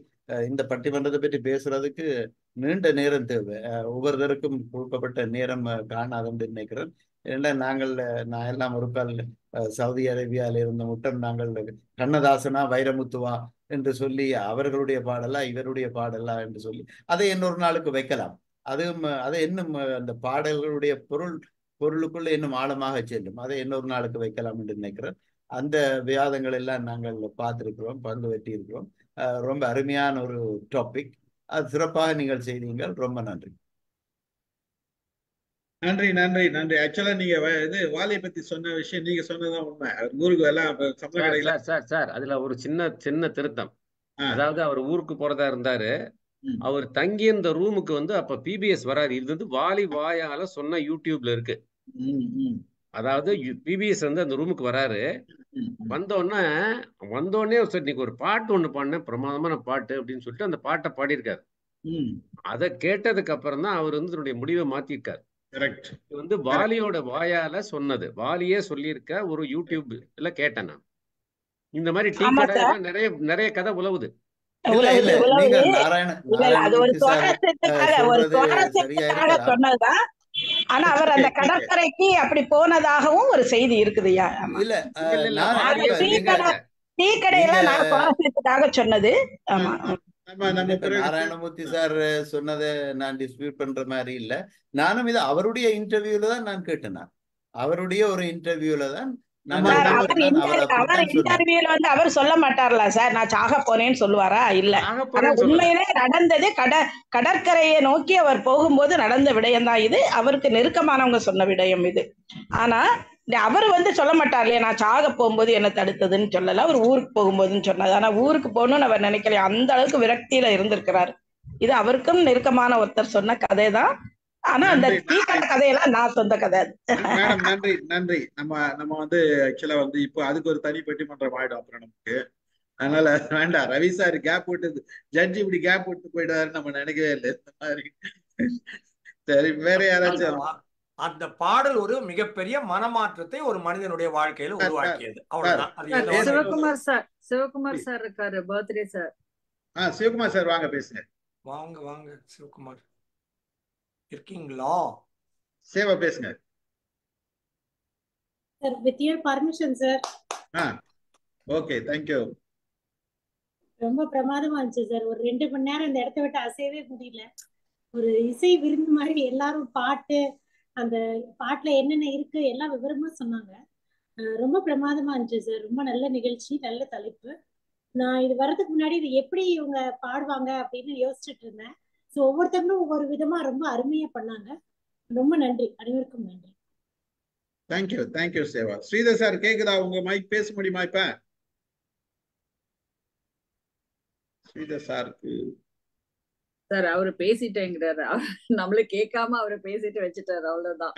இந்த பட்டிமன்றத்தை பற்றி பேசுறதுக்கு நீண்ட நேரம் தேவை, ஒவ்வொருத்தருக்கும் கொடுக்கப்பட்ட நேரம் காணாதுன்னு நினைக்கிறேன். ஏன்னா நான் எல்லாம் ஒரு கால் சவுதி அரேபியாவில் இருந்த முட்டம் நாங்கள் கண்ணதாசனா வைரமுத்துவா என்று சொல்லி அவர்களுடைய பாடலா இவருடைய பாடலா என்று சொல்லி அதை இன்னொரு நாளுக்கு வைக்கலாம். அதை இன்னும் அந்த பாடல்களுடைய பொருளுக்குள்ள இன்னும் ஆழமாக செல்லும், அதை இன்னொரு நாளுக்கு வைக்கலாம் என்று நினைக்கிறேன். அந்த விவாதங்கள் எல்லாம் நாங்கள் பார்த்திருக்கிறோம், பங்கு வெட்டி இருக்கிறோம். ரொம்ப அருமையான ஒரு டாபிக், அது சிறப்பாக நீங்கள் செய்தீங்கள். ரொம்ப நன்றி. நன்றி நன்றி நன்றி. ஆக்சுவலா நீங்க இது வாலியை பத்தி சொன்ன விஷயம் நீங்க சொன்னதான் உண்மை. ஊருக்கு எல்லாம் சார் அதுல ஒரு சின்ன திருத்தம். அதாவது அவர் ஊருக்கு போறதா இருந்தாரு, அவர் தங்கி இந்த ரூமுக்கு அப்ப பிபிஎஸ் வராது. இது வாலி வாயால சொன்ன யூடியூப்ல இருக்கு. அதாவது பிபிஎஸ் அந்த ரூமுக்கு வராரு, வந்தோடனே சார் நீங்க ஒரு பாட்டு ஒண்ணு பாடினேன், பிரமாதமான பாட்டு அப்படின்னு சொல்லிட்டு அந்த பாட்டை பாடியிருக்காரு. அதை கேட்டதுக்கு அப்புறம் தான் அவர் தன்னுடைய முடிவை மாத்திருக்காரு. வாலியோட வாயால சொன்னது, வாலியே சொல்லியிருக்க ஒரு யூடியூப்ல கேட்டேன் நான். இந்த மாதிரி டீ கடை நிறைய கதை உலவுது. சொன்னதுதான். ஆனா அவர் அந்த கடற்கரைக்கு அப்படி போனதாகவும் ஒரு செய்தி இருக்குதுயா. டீ கடையெல்லாம் நான் சுவாரஸ்யத்துக்காக சொன்னது. ஆமா, நாராயணமூர்த்தி சார் சொன்னதை நான் டிஸ்பியூட் பண்ற மாதிரி இல்ல. நானும் இது அவருடைய இன்டர்வியூல தான் நான் கேட்டேன். அவருடைய ஒரு இன்டர்வியூல தான் அவர் சொல்ல மாட்டார்ல சார், நான் சாக போனேன்னு சொல்லுவாரா? இல்ல, உண்மையிலே நடந்தது கடற்கரையை நோக்கி அவர் போகும்போது நடந்த விடயம் தான் இது. அவருக்கு நெருக்கமானவங்க சொன்ன விடயம் இது. ஆனா அவர் சொல்ல மாட்டார் இல்லையா, நான் சாக போகும்போது என்ன தடுத்ததுன்னு சொல்லல, அவர் ஊருக்கு போகும்போதுன்னு சொன்னது. ஆனா ஊருக்கு போகணும்னு அவர் நினைக்கல, அந்த அளவுக்கு விரக்தியில இருந்திருக்கிறார். இது அவருக்கும் நெருக்கமான ஒருத்தர் சொன்ன கதை தான். ஆனா அந்த கதையெல்லாம் நான் சொந்த கதை. மேடம் நன்றி நன்றி. நம்ம ஆக்சுவலா இப்போ அதுக்கு ஒரு தனி பட்டிமன்றம் ஆயிடும் அப்புறம் நமக்கு. அதனால வேண்டாம். ரவி சார் கேப் விட்டு ஜட்ஜி இப்படி கேப் விட்டு போயிட்டாரு நம்ம நினைக்கவே இல்லை இந்த மாதிரி. சரி, வேற யாராச்சும்? அந்த பாடல் ஒரு மிகப்பெரிய மனமாற்றத்தை ஒரு மனிதனுடைய வாழ்க்கையில உருவாக்கியது. அவ்வளவுதான். சிவகுமார் சார் இருக்காரு, பர்த்டே சார். சிவகுமார் சார் வாங்க பேசுங்க. வாங்க சிவகுமார் இருக்கீங்களா? சேவா பேசுங்க sir. With your permission sir. Okay, thank you. ரொம்ப பிரமாதமா இருந்துச்சு சார். ஒரு 2 மணி நேரம் இந்த இடத்த விட்டு அசையவே முடியல. ஒரு இசை விருந்து மாதிரி எல்லாரும் பாட்டு, அந்த பாட்டுல என்னென்ன இருக்கு எல்லாம் விவரமா சொன்னாங்க. ரொம்ப பிரமாதமா இருந்துச்சு சார். ரொம்ப நல்ல நிகழ்ச்சி, நல்ல தலைப்பு. நான் இது வர்றதுக்கு முன்னாடி இது எப்படி இவங்க பாடுவாங்க அப்படின்னு யோசிச்சுட்டு இருந்தேன். ஸோ ஒவ்வொருத்தவங்களும் ஒவ்வொரு விதமா ரொம்ப அருமையா பண்ணாங்க. ரொம்ப நன்றி, அனைவருக்கும் நன்றி. தேங்க்யூ சேவா. ஸ்ரீதர் சார் கேக்குதா? உங்க மைக் பேச முடியுமா இப்ப? ஸ்ரீதர் சாருக்கு சார் அவரு பேசிட்டேங்கிறாரு, நம்மள கேட்காம அவரை பேசிட்டு வச்சுட்டாரு, அவ்வளவுதான்.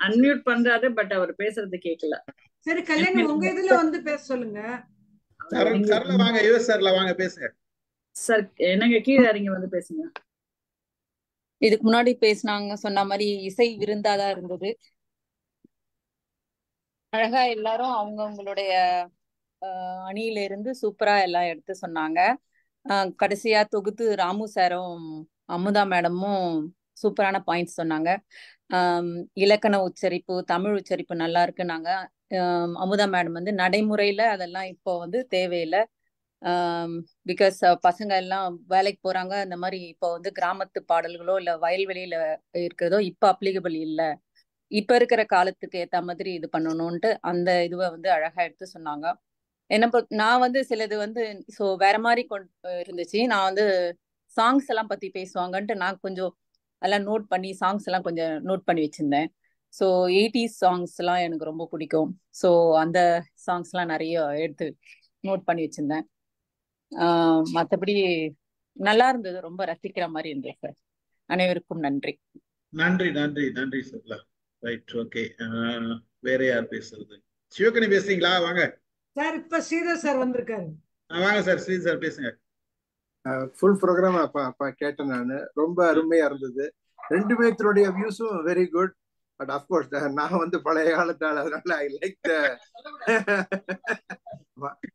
அன்மியூட் பண்றாரு, பட் அவர் பேசுறது கேட்கல. சரி, கல்யாணி உங்க இதுல பேச சொல்லுங்க. சரல வாங்க, யுஎஸ் சார்ல வாங்க பேசுங்க. சார் என்னங்க கீழே இறங்கி பேசுங்க. இதுக்கு முன்னாடி பேசினாங்க சொன்ன மாதிரி இசை விருந்தாதான் இருந்தது. அழகா எல்லாரும் அவங்கவுங்களுடைய அணியில இருந்து சூப்பரா எல்லாம் எடுத்து சொன்னாங்க. கடைசியா தொகுத்து ராமு சாரும் அமுதா மேடமும் சூப்பரான பாயிண்ட்ஸ் சொன்னாங்க. இலக்கண உச்சரிப்பு, தமிழ் உச்சரிப்பு நல்லா இருக்குன்னாங்க. அமுதா மேடம் வந்து நடைமுறையில அதெல்லாம் இப்போ வந்து தேவையில்லை. பிகாஸ் பசங்க எல்லாம் வேலைக்கு போறாங்க. அந்த மாதிரி இப்போ வந்து கிராமத்து பாடல்களோ இல்ல வயல்வெளியில இருக்கிறதோ இப்போ அப்ளிகபிள் இல்லை. இப்ப இருக்கிற காலத்துக்கு ஏத்த மாதிரி இது பண்ணணும்ட்டு அந்த இதுவை வந்து அழகா எடுத்து சொன்னாங்க. நான் வந்து சிலது வந்து வேற மாதிரி இருந்துச்சு. நான் வந்து சாங்ஸ் எல்லாம் பத்தி பேசுவாங்கன்ட்டு நான் கொஞ்சம் எல்லாம் நோட் பண்ணி சாங்ஸ் எல்லாம் கொஞ்சம் நோட் பண்ணி வச்சிருந்தேன். 80s சாங்ஸ் எல்லாம் எனக்கு ரொம்ப பிடிக்கும். அந்த சாங்ஸ் எல்லாம் நிறைய எடுத்து நோட் பண்ணி வச்சிருந்தேன். மற்றபடி நல்லா இருந்தது, ரொம்ப ரசிக்கிற மாதிரி இருந்தது சார். அனைவருக்கும் நன்றி. நன்றி நன்றி நன்றி சொல்லலாம். Right, okay. வேற யார் பேசுறது? சிவகணி பேசுறீங்களா? வாங்க சார். இப்ப ஸ்ரீதர் சார் வந்திருக்காரு. வாங்க சார், ஸ்ரீதர் சார் பேசுங்க. ஃபுல் ப்ரோக்ராம் அப்பா கேட்டேன் நான். ரொம்ப அருமையா இருந்தது. ரெண்டு பேர்த்தருடைய வியூஸும் வெரி குட். பட் அஃப்கோர்ஸ் நான் வந்து பழைய காலத்தால், அதனால ஐ லைக்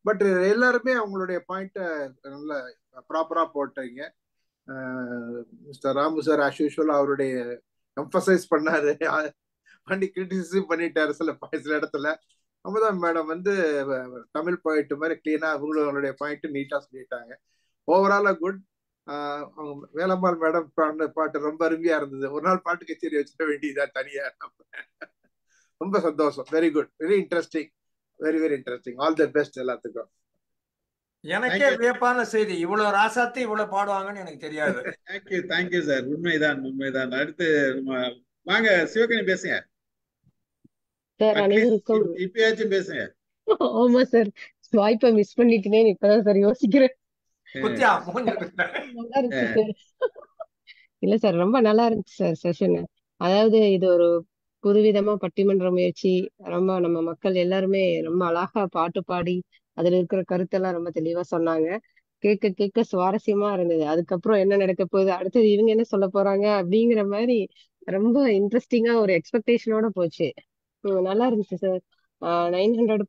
பட் எல்லாருமே அவங்களுடைய பாயிண்ட்டை நல்ல ப்ராப்பரா போட்டீங்க. Mister Ramu sir as usual அவருடைய எம்பசைஸ் பண்ணாரு, பண்ணி கிரிட்டிசிசம் பண்ணிட்டாரு சில இடத்துல. அமுதா மேடம் வந்து தமிழ் பாயிண்ட் மாதிரி கிளீனா அவங்களுடைய பாயிண்ட் நீட்டா சொல்லிட்டாங்க. ஓவராலா குட். வேலம்மாள் மேடம் பாட்டு ரொம்ப அருமையா இருந்தது. ஒரு நாள் பாட்டு கச்சேரி வச்சுக்க வேண்டியதா தனியா. ரொம்ப சந்தோஷம். Very good, very interesting, very very interesting. All the best எல்லாத்துக்கும். எனக்கே வியப்பான செய்தி, இவ்வளவு ராசாத்தி இவ்வளவு பாடுவாங்கன்னு எனக்கு தெரியாது. Thank you thank you sir. உண்மைதான் உண்மைதான். அடுத்து வாங்க சிவகணி பேசுங்க சார். அனைவருக்கும் இப்பயாச்சும் பேசுங்க. ஆமா சார், வாய்ப்பை மிஸ் பண்ணிட்டேனே இப்பதான் சார் யோசிக்கிறேன். இல்ல சார், ரொம்ப நல்லா இருந்துச்சு சார் செஷன். அதாவது இது ஒரு புதுவிதமா பட்டிமன்ற முயற்சி. ரொம்ப நம்ம மக்கள் எல்லாருமே ரொம்ப அழகா பாட்டு பாடி அதுல இருக்கிற கருத்தெல்லாம் ரொம்ப தெளிவா சொன்னாங்க. கேட்க கேட்க சுவாரஸ்யமா இருந்தது. அதுக்கப்புறம் என்ன நடக்க போகுது, அடுத்தது இவங்க என்ன சொல்ல போறாங்க அப்படிங்கிற மாதிரி ரொம்ப இன்ட்ரெஸ்டிங்கா ஒரு எக்ஸ்பெக்டேஷனோட போச்சு. நல்லா இருந்துச்சு சார். 900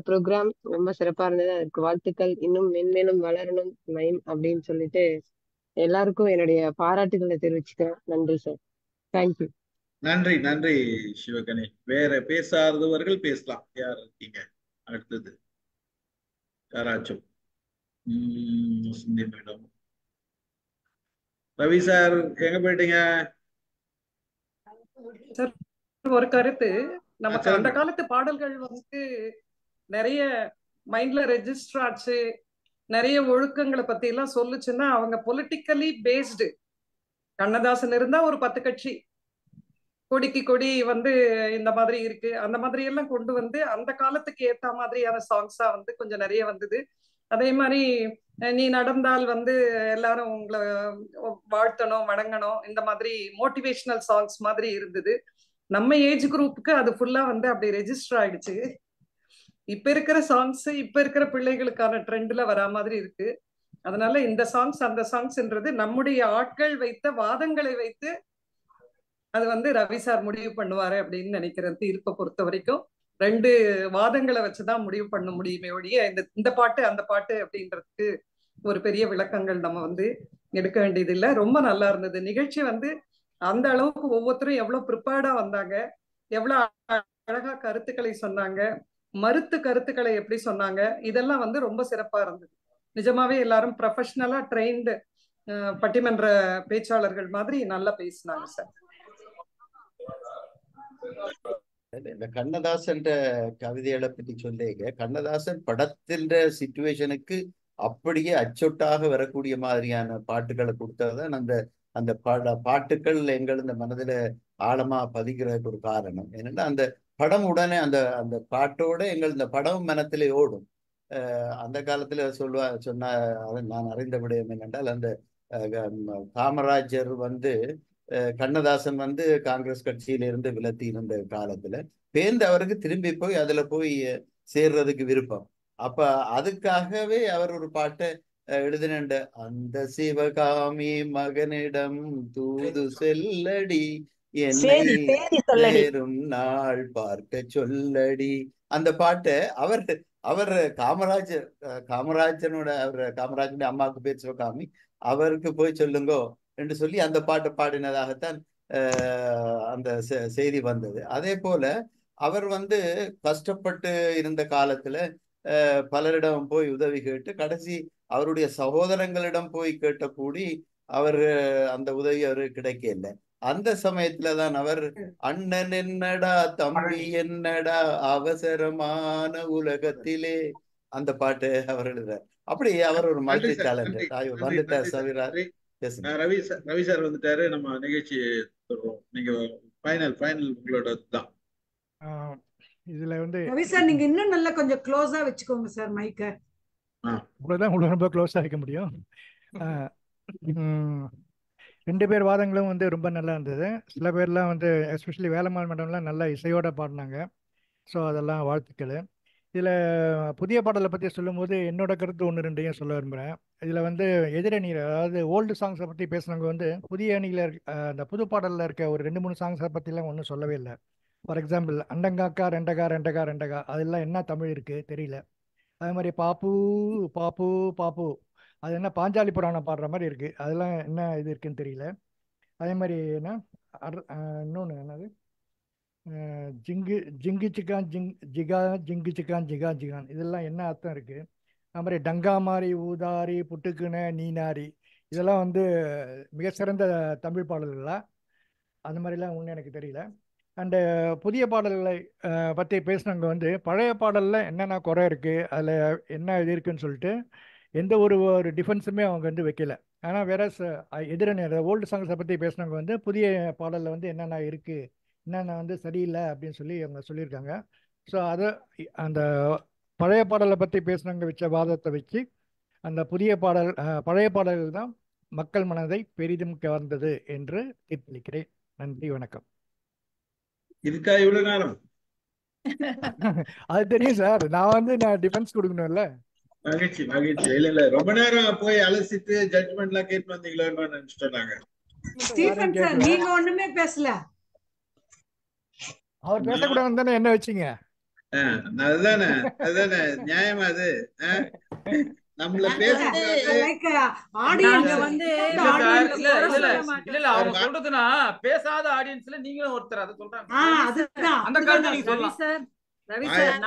ப்ரோக்ராம் ரொம்ப சிறப்பா இருந்தது. அதுக்கு வாழ்த்துக்கள். இன்னும் மென்மேலும் வளரணும் அப்படின்னு சொல்லிட்டு எல்லாருக்கும் என்னுடைய பாராட்டுகளை தெரிவிச்சுக்கிறேன். நன்றி சார். தேங்க்யூ. நன்றி நன்றி சிவகணி. வேற பேசாதவர்கள் பேசலாம். யார் இருக்கீங்க அடுத்தது? யாராச்சும்? சிந்தி மேடம். ரவி சார் எங்க போயிட்டீங்க? சார், ஒரு கருத்து. நமக்கு அந்த காலத்து பாடல்கள் வந்து நிறைய மைண்ட்ல ரெஜிஸ்டர் ஆச்சு. நிறைய ஒழுக்கங்களை பத்தி எல்லாம் சொல்லுச்சுன்னா அவங்க பொலிட்டிக்கலி பேஸ்டு. கண்ணதாசன் இருந்தா ஒரு 10 கட்சி, கொடிக்கு கொடி வந்து இந்த மாதிரி இருக்கு, அந்த மாதிரி எல்லாம் கொண்டு வந்து அந்த காலத்துக்கு ஏத்த மாதிரியான சாங்ஸா வந்து கொஞ்சம் நிறைய வந்தது. அதே மாதிரி நீ நடந்தால் வந்து எல்லாரும் உங்களை வாழ்த்தணும் வணங்கணும், இந்த மாதிரி மோட்டிவேஷனல் சாங்ஸ் மாதிரி இருந்தது. நம்ம ஏஜ் குரூப்புக்கு அது ஃபுல்லா வந்து அப்படி ரெஜிஸ்டர் ஆயிடுச்சு. இப்ப இருக்கிற சாங்ஸ் இப்ப இருக்கிற பிள்ளைகளுக்கான ட்ரெண்ட்ல வரா மாதிரி இருக்கு. அதனால இந்த சாங்ஸ் அந்த சாங்ஸ்ன்றது நம்முடைய ஆட்கள் வைத்த வாதங்களை வைத்து அது வந்து ரவி சார் முடிவு பண்ணுவாரு அப்படின்னு நினைக்கிறேன். தீர்ப்பை பொறுத்த வரைக்கும் 2 வாதங்களை வச்சுதான் முடிவு பண்ண முடியுமே ஒழிய இந்த பாட்டு அந்த பாட்டு அப்படின்றதுக்கு ஒரு பெரிய விளக்கங்கள் நம்ம வந்து எடுக்க வேண்டியது இல்லை. ரொம்ப நல்லா இருந்தது நிகழ்ச்சி. வந்து அந்த அளவுக்கு ஒவ்வொருத்தரும் எவ்வளவு ப்ரிப்பேர்டா வந்தாங்க, எவ்வளவு அழகா கருத்துக்களை சொன்னாங்க, மறுத்து கருத்துக்களை எப்படி சொன்னாங்க, இதெல்லாம் வந்து ரொம்ப சிறப்பா இருந்தது. நிஜமாவே எல்லாரும் ப்ரொஃபஷனலா ட்ரெயின்டு பட்டிமன்ற பேச்சாளர்கள் மாதிரி நல்லா பேசினாங்க சார். இந்த கண்ணதாசன் கவிதைகளை பற்றி சொல்லிங்க, கண்ணதாசன் படத்தின் சிச்சுவேஷனுக்கு அப்படியே அச்சொட்டாக வரக்கூடிய மாதிரியான பாட்டுகளை கொடுத்ததுதான் அந்த அந்த பாட்டுக்கள் எங்கள் இந்த மனதில் ஆழமா பதிக்கிறதுக்கு ஒரு காரணம். ஏன்னா அந்த படம் உடனே அந்த அந்த பாட்டோட எங்கள் இந்த படம் மனத்திலே ஓடும். அந்த காலத்துல சொன்ன நான் அறிந்த விடயம் என்னென்றால், அந்த காமராஜர் வந்து கண்ணதாசன் வந்து காங்கிரஸ் கட்சியிலிருந்து விலத்தி இருந்த காலத்துல பேர்ந்து அவருக்கு திரும்பி போய் அதுல போய் சேர்றதுக்கு விருப்பம். அப்ப அதுக்காகவே அவர் ஒரு பாட்டை எழுதினண்ட, அந்த சிவகாமி மகனிடம் தூது செல்லடி என்னை நேரும் நாள் பார்க்க சொல்லடி. அந்த பாட்டை அவர் காமராஜனுடைய அம்மாவுக்கு பேர் சிவகாமி அவருக்கு போய் சொல்லுங்கோ என்று சொல்லி அந்த பாட்டை பாடினதாகத்தான் அந்த செய்தி வந்தது. அதே போல அவர் கஷ்டப்பட்டு இருந்த காலத்துல பலரிடம் போய் உதவி கேட்டு கடைசி அவருடைய சகோதரங்களிடம் போய் கேட்ட கூடி அவர் அந்த உதவி அவருக்கு கிடைக்கல. அந்த சமயத்துலதான் அவர் அண்ணன் என்னடா தம்பி என்னடா அவசரமான உலகத்திலே அந்த பாட்டு அவர் எழுதுறார். அப்படி அவர் ஒரு மல்டி டேலண்டட். வந்துட்டார் சவிரார். ரவி சார் வந்துட்டாரு. நம்ம நிகழ்ச்சி நீங்க ஃபைனல் உங்களோட தான். இதுல ரவி சார் நீங்க இன்னும் நல்லா கொஞ்சம் க்ளோஸா வச்சுக்கோங்க சார் மைக்க. இவ்வளவுதான் உங்களுக்கு ரொம்ப க்ளோஸா வைக்க முடியும். 2 பேர் வாதங்களும் ரொம்ப நல்லா இருந்தது. சில பேர்லாம் எஸ்பெஷலி வேலம்மாள் மேடம்லாம் நல்லா இசையோட பாடினாங்க. ஸோ அதெல்லாம் வாழ்த்துக்கள். இதில் புதிய பாடலை பற்றி சொல்லும்போது என்னோட கருத்து 1-2 சொல்ல விரும்புகிறேன். இதில் எதிரணியில், அதாவது ஓல்டு சாங்ஸை பற்றி பேசுனவங்க புதிய அணியில் அந்த புது பாடலில் இருக்க ஒரு 2-3 சாங்ஸை பற்றிலாம் ஒன்றும் சொல்லவே இல்லை. ஃபார் எக்ஸாம்பிள் அண்டங்காக்கா ரெண்டகா ரெண்டகா ரெண்டகா அதெல்லாம் என்ன தமிழ் இருக்குது தெரியல. அதே மாதிரி பாப்பு பாப்பு பாப்பு அது என்ன பாஞ்சாலி புராணம் பாடுற மாதிரி இருக்குது. அதெல்லாம் என்ன இது இருக்குன்னு தெரியல. அதே மாதிரி என்ன இன்னொன்று என்னது ஜிங்கு ஜிங்கு சிக்கான் ஜிகா ஜிங்கு சிக்கான் ஜிகா ஜிகான் இதெல்லாம் என்ன அர்த்தம் இருக்குது. அது மாதிரி டங்கா மாறி ஊதாரி புட்டுக்குன நீனாரி இதெல்லாம் மிக சிறந்த தமிழ் பாடல்களா அந்த மாதிரிலாம் ஒன்றும் எனக்கு தெரியல. அண்டு புதிய பாடல்களை பற்றி பேசுனவங்க பழைய பாடலில் என்னென்ன குறை இருக்குது, அதில் என்ன இது இருக்குன்னு சொல்லிட்டு எந்த ஒரு டிஃபென்ஸுமே அவங்க வைக்கல. ஆனால் வேற எதிரணி ஓல்டு சாங்ஸை பற்றி பேசுனவங்க புதிய பாடலில் என்னென்ன இருக்குது, என்னென்ன சரியில்லை அப்படின்னு சொல்லி அவங்க சொல்லியிருக்காங்க. ஸோ அதை அந்த பழைய பாடலை பற்றி பேசுனவங்க வச்ச வாதத்தை வச்சு அந்த பழைய பாடல்கள் தான் மக்கள் மனதை பெரிதும் கவர்ந்தது என்று தீர்ப்பளிக்கிறேன். நன்றி, வணக்கம். இதுக்கா இவ்வளவு நேரம்? அது தெரியும் சார், நான் டிஃபென்ஸ் கொடுக்கணும்ல. மகிழ்ச்சி மகிழ்ச்சி. இல்ல ரொம்ப நேரம் போய் அலசிட்டு ஜட்ஜ்மெண்ட் எல்லாம் கேட்டு வந்தீங்களோன்னு நினைச்சிட்டாங்க. ஸ்டீஃபன் சார் நீங்க ஒண்ணுமே பேசல. அவர் பேசக்கூடாதுன்னு தானே என்ன வச்சீங்க? அதுதானே நியாயமா அது? நம்மள சொல்றதுன்னா பேசாத ஆடியன்ஸ்ல நீங்களும் ஒருத்தர் அதை சொல்றாங்க. அந்த கருத்தை நீங்க சொல்லலாம். ரவி சார்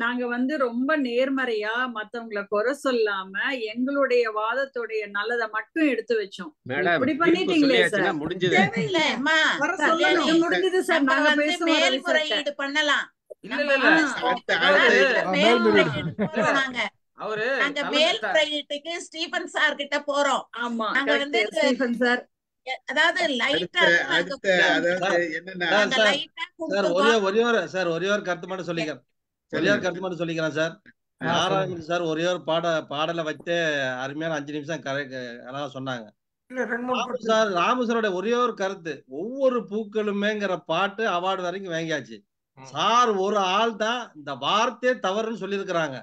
நாங்க ரொம்ப நேர்மறையா மத்தவங்களை குறை சொல்லாம எங்களுடைய வாதத்துடைய நல்லதை மட்டும் எடுத்து வச்சோம். இப்படி பண்ணிட்டீங்களே சார். முடிஞ்சது சார். நாங்க பேசுவோம் பண்ணலாம். அவரு நாங்க மேல்முறையீட்டுக்கு ஸ்டீபன் சார் கிட்ட போறோம். ஆமா, நாங்க ஸ்டீபன் சார் அதாவது லைட்டா ஒரே ஒரு கருத்து மட்டும் சொல்லிக்கிறேன் சார். நாராயணன் சார் ஒரே ஒரு பாடலை வச்சு அருமையான 5 நிமிஷம் சொன்னாங்க. ராமு சாரோட ஒரே ஒரு கருத்து, ஒவ்வொரு பூக்களுமேங்கிற பாட்டு அவார்டு வரைக்கும் வாங்கியாச்சு. சார் ஒரு ஆள் தான் இந்த வார்த்தையே தவறுன்னு சொல்லியிருக்கிறாங்க.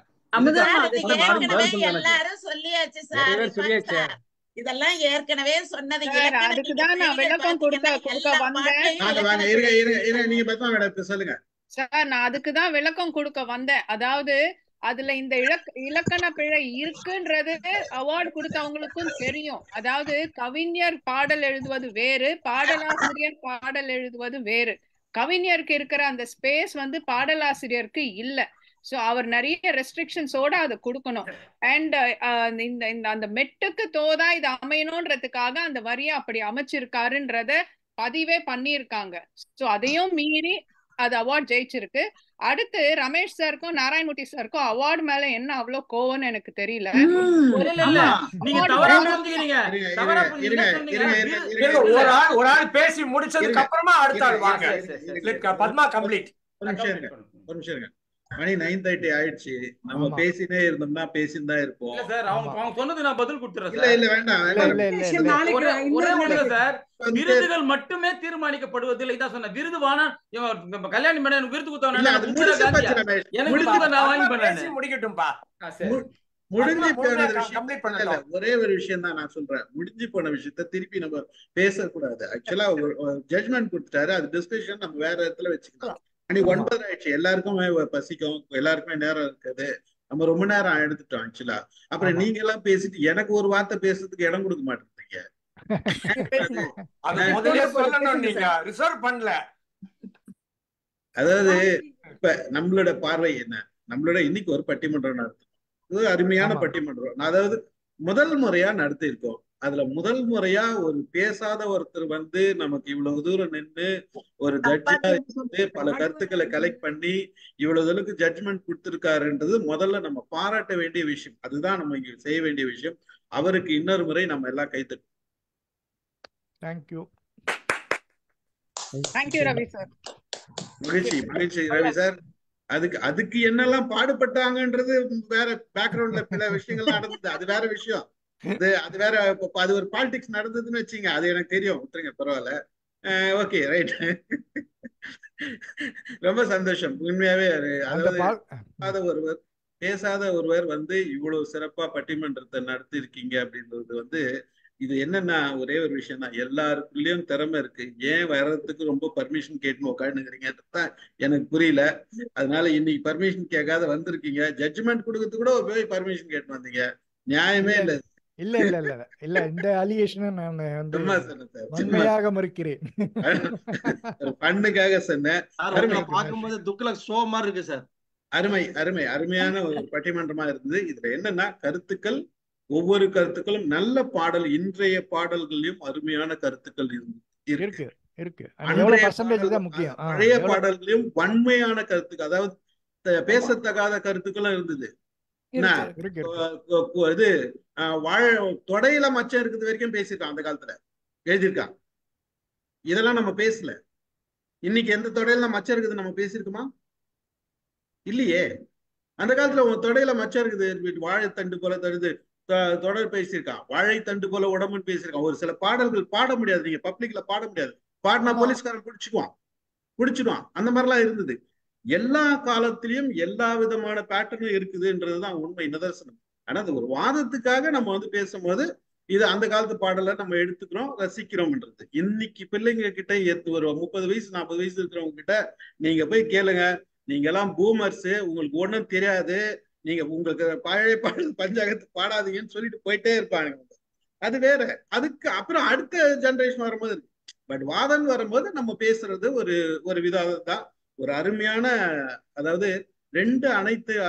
எல்லாரும் சொல்லியாச்சு சார். இதெல்லாம் ஏற்கனவே சொன்னது. அதுக்குதான் நான் விளக்கம் கொடுக்க வந்தேன். அதாவது அதுல இந்த இலக்கண பிழை இருக்குன்றது அவார்டு கொடுத்தவங்களுக்கும் தெரியும். அதாவது கவிஞர் பாடல் எழுதுவது வேறு, பாடலாசிரியர் பாடல் எழுதுவது வேறு. கவிஞருக்கு இருக்கிற அந்த ஸ்பேஸ் பாடலாசிரியருக்கு இல்ல. சோ அவர் நிறைய ரெஸ்ட்ரிக்ஷன்ஸோட அதை கொடுக்கணும். அண்ட் அந்த மெட்டுக்கு தோதா இது அமையணும்ன்றதுக்காக அந்த வரியை அப்படி அமைச்சிருக்காருன்றத பதிவே பண்ணியிருக்காங்க. சோ அதையும் மீறி அது அவார்ட் ஜெயிச்சிருக்கு. அடுத்து ரமேஷ் சாருக்கும் நாராயணமூர்த்தி சாருக்கும் அவார்டு மேல என்ன அவ்வளவு கோவம்னு எனக்கு தெரியல. ஒரு ஆள் பேசி முடிச்சதுக்கு அப்புறமா அடுத்த ஆள் வாங்க. பத்மா கம்ப்ளீட். ஒரு நிமிஷம் மணி 9:30 ஆயிடுச்சு. நம்ம பேசினே இருந்தோம்னா பேசிதான் இருப்போம். அவங்க சொன்னது நான் பதில் கொடுத்துறேன். இல்ல வேண்டாம். சார் விருதுகள் மட்டுமே தீர்மானிக்கப்படுவதில்லை. இதான் சொன்ன விருது வானா கல்யாணி மேடம் விருது கொடுத்தவங்க முடிக்கட்டும்பா. முடிஞ்சு போன கம்ப்ளீட் விஷயம் இல்ல, ஒரே ஒரு விஷயம் தான் நான் சொல்றேன். முடிஞ்சு போன விஷயத்த திருப்பி நம்ம பேசக்கூடாது. ஆக்சுவலா ஜட்மெண்ட் கொடுத்துட்டாரு, அது டிஸ்கஷன் நம்ம வேற இடத்துல வச்சுக்கலாம். மணி 9 ஆயிடுச்சு, எல்லாருக்குமே பசிக்கும், எல்லாருக்குமே நேரம் இருக்குது, நம்ம ரொம்ப நேரம் எடுத்துட்டோம் ஆக்சுவலா. அப்புறம் நீங்க எல்லாம் பேசிட்டு எனக்கு ஒரு வார்த்தை பேசுறதுக்கு இடம் கொடுக்க மாட்டேங்க. அதாவது இப்ப நம்மளோட பார்வை என்ன, நம்மளோட இன்னைக்கு ஒரு பட்டிமன்றம் நடத்தும், இது அருமையான பட்டிமன்றம். அதாவது முதல் முறையா நடத்தி இருக்கோம். அதுல முதல் முறையா ஒரு பேசாத ஒருத்தர் வந்து நமக்கு இவ்வளவு தூரம் நின்று ஒரு ஜட்ஜா இருந்து பல கருத்துக்களை கலெக்ட் பண்ணி இவ்வளவு தூரத்துக்கு ஜட்ஜ்மெண்ட் கொடுத்திருக்காருன்றது முதல்ல நம்ம பாராட்ட வேண்டிய விஷயம். அதுதான் நம்ம இங்க செய்ய வேண்டிய விஷயம். அவருக்கு இன்னொரு முறை நம்ம எல்லாம் கைத்தட்டோம். Thank you Ravi sir. மகிழ்ச்சி ரவி சார். அதுக்கு என்னெல்லாம் பாடுபட்டாங்கன்றது வேற, பேக்ரவுண்ட்ல பல விஷயங்கள் நடந்தது, அது வேற விஷயம். அது வேற, அது ஒரு பாலிடிக்ஸ் நடந்ததுன்னு வச்சுங்க, அது எனக்கு தெரியும், விட்டுருங்க, பரவாயில்ல. Okay, right. ரொம்ப சந்தோஷம் உண்மையாவே. அதாவது பேசாத ஒருவர் வந்து இவ்வளவு சிறப்பா பட்டிமன்றத்தை நடத்தி இருக்கீங்க அப்படின்றது வந்து, இது என்னன்னா ஒரே ஒரு விஷயம் தான், எல்லாருக்குள்ளயும் திறமை இருக்கு, ஏன் வர்றதுக்கு ரொம்ப பர்மிஷன் கேட்டு உட்காந்துக்கிறீங்க எனக்கு புரியல. அதனால இன்னைக்கு பர்மிஷன் கேட்காத வந்திருக்கீங்க, ஜட்ஜ்மெண்ட் கொடுக்கறதுக்கு கூட போய் பர்மிஷன் கேட்டு வந்தீங்க, நியாயமே இல்லை. இல்ல இல்ல இல்ல இல்ல, இந்த அலிகேஷனை நான் வந்து உண்மையாக மறுக்கிறேன். பண்ணுக்காக சொன்னேன். பார்க்கும்போது துக்ளக் ஷோ மாதிரி இருக்கு சார். அருமையான ஒரு பட்டிமன்றமா இருந்தது. இதுல என்னன்னா கருத்துக்கள், ஒவ்வொரு கருத்துக்களும் நல்ல பாடல், இன்றைய பாடல்களையும் அருமையான கருத்துக்கள் இருக்கு. பழைய பாடல்களையும் வன்மையான கருத்துக்கள், அதாவது பேசத்தகாத கருத்துக்களும் இருந்தது. இது தொடையில மச்சம் இருக்குது வரைக்கும் பேசியிருக்கான், அந்த காலத்துல எழுதியிருக்கான். இதெல்லாம் நம்ம பேசல. இன்னைக்கு எந்த தொடையில மச்சம் இருக்குது நம்ம பேசியிருக்கோமா? இல்லையே. அந்த காலத்துல உன் தொடையில மச்சம் இருக்குது, வாழைத்தண்டு போல தருது தொடர் பேசியிருக்கான், வாழைத்தண்டு போல உடம்புன்னு பேசியிருக்கான். ஒரு சில பாடல்கள் பாட முடியாது, நீங்க பப்ளிக்ல பாட முடியாது, பாடினா போலீஸ்காரன் பிடிச்சிடுவான். அந்த மாதிரிலாம் இருந்தது. எல்லா காலத்திலயும் எல்லா விதமான பேட்டர்னும் இருக்குதுன்றதுதான் உண்மை நிதர்சனம். ஆனா அது ஒரு வாதத்துக்காக நம்ம வந்து பேசும்போது இது அந்த காலத்து பாடலை நம்ம எடுத்துக்கிறோம், ரசிக்கிறோம்ன்றது. இன்னைக்கு பிள்ளைங்க கிட்ட ஒரு 30 வயசு 40 வயசு இருக்கிறவங்க கிட்ட நீங்க போய் கேளுங்க, நீங்க எல்லாம் பூமர்ஸ், உங்களுக்கு ஒண்ணும் தெரியாது, நீங்க உங்களுக்கு பழைய பாடல் பஞ்சாங்கத்து பாடாதீங்கன்னு சொல்லிட்டு போயிட்டே இருப்பாங்க. அது வேற. அதுக்கு அப்புறம் அடுத்த ஜெனரேஷன் வரும்போது, பட் வாதம் வரும்போது நம்ம பேசுறது ஒரு விதம் தான். ஒரு அருமையான, அதாவது 2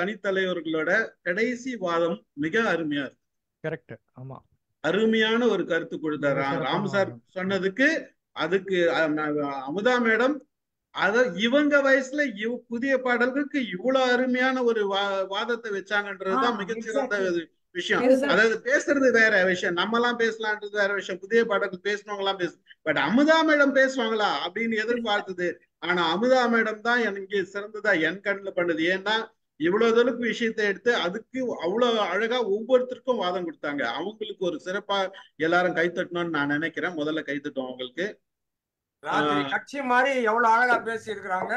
அணித்தலைவர்களோட கடைசி வாதம் மிக அருமையா இருக்கு. கரெக்ட். ஆமா, அருமையான ஒரு கருத்து கொடுத்தாரு ராமு சார் சொன்னதுக்கு. அதுக்கு அமுதா மேடம் இவங்க வயசுல புதிய பாடல்களுக்கு இவ்வளவு அருமையான ஒரு வாதத்தை வச்சாங்கன்றதுதான் மிகச்சிறந்த விஷயம். அதாவது பேசுறது வேற விஷயம், நம்ம எல்லாம் பேசலான்றது வேற விஷயம், புதிய பாடல்கள் பேசுனவங்க எல்லாம் பட் அமுதா மேடம் பேசுவாங்களா அப்படின்னு எதிர்பார்த்தது. ஆனா அமுதா மேடம் தான் எனக்கு சிறந்ததா என் கண்ணில் பண்ணுது. ஏன்னா இவ்வளவு தூரத்துக்கு விஷயத்தை எடுத்து அதுக்கு அவ்வளவு அழகா ஒவ்வொருத்தருக்கும் வாதம் கொடுத்தாங்க. அவங்களுக்கு ஒரு சிறப்பா எல்லாரும் கைத்தட்டணும்னு நான் நினைக்கிறேன். முதல்ல கைத்தட்டோம் அவங்களுக்கு. கட்சி மாதிரி எவ்வளவு அழகா பேசி இருக்கிறாங்க.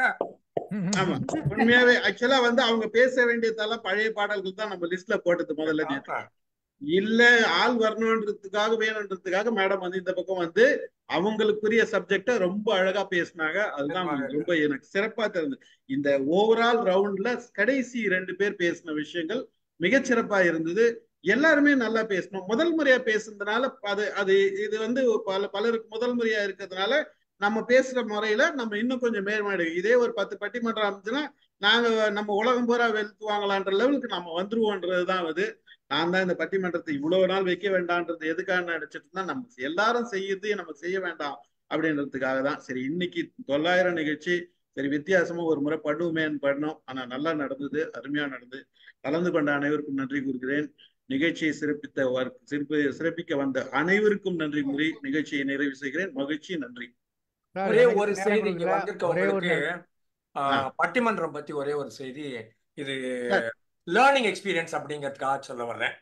ஆமா, உண்மையாவே ஆக்சுவலா வந்து அவங்க பேச வேண்டியதெல்லாம் பழைய பாடல்கள் தான் நம்ம லிஸ்ட்ல போட்டது முதல்ல. இல்ல ஆள் வேணுன்றதுக்காக மேடம் வந்து இந்த பக்கம் வந்து அவங்களுக்குரிய சப்ஜெக்ட ரொம்ப அழகா பேசினாங்க. அதுதான் ரொம்ப எனக்கு சிறப்பா தெரிஞ்சது. இந்த ஓவரால் ரவுண்ட்ல கடைசி 2 பேர் பேசின விஷயங்கள் மிகச்சிறப்பா இருந்தது. எல்லாருமே நல்லா பேசணும். முதல் முறையா பேசுனதுனால இது வந்து பலருக்கு முதல் முறையா இருக்கிறதுனால நம்ம பேசுற முறையில நம்ம இன்னும் கொஞ்சம் மேல்மாடு. இதே ஒரு 10 பட்டிமன்றம் இருந்துச்சுன்னா நம்ம உலகம் பூரா வெளுத்துவாங்களான்ற லெவலுக்கு நம்ம வந்துருவோன்றதுதான் அது. நான் தான் இந்த பட்டிமன்றத்தை இவ்வளவு நாள் வைக்க வேண்டாம்ன்றது எதுக்காக நினைச்சிட்டு இருந்தா, நம்ம எல்லாரும் செய்யறதே நம்ம செய்ய வேண்டாம் அப்படின்றதுக்காக தான். சரி, இன்னைக்கு 900 நிகழ்ச்சி சரி வித்தியாசமா ஒரு முறை பண்ணுவோமேன்னு பண்ணோம். ஆனா நல்லா நடந்தது, அருமையா நடந்தது. கலந்து கொண்ட அனைவருக்கும் நன்றி கூறுகிறேன். நிகழ்ச்சியை சிறப்பிக்க வந்த அனைவருக்கும் நன்றி கூறி நிகழ்ச்சியை நிறைவு செய்கிறேன். மகிழ்ச்சி, நன்றி. ஒரே ஒரு செய்தி இங்க வந்திருக்கவங்களுக்கு பட்டிமன்றம் பத்தி ஒரே ஒரு செய்தி, இது லேர்னிங் எக்ஸ்பீரியன்ஸ் அப்படிங்கிறதுக்காக சொல்ல வர்றேன்.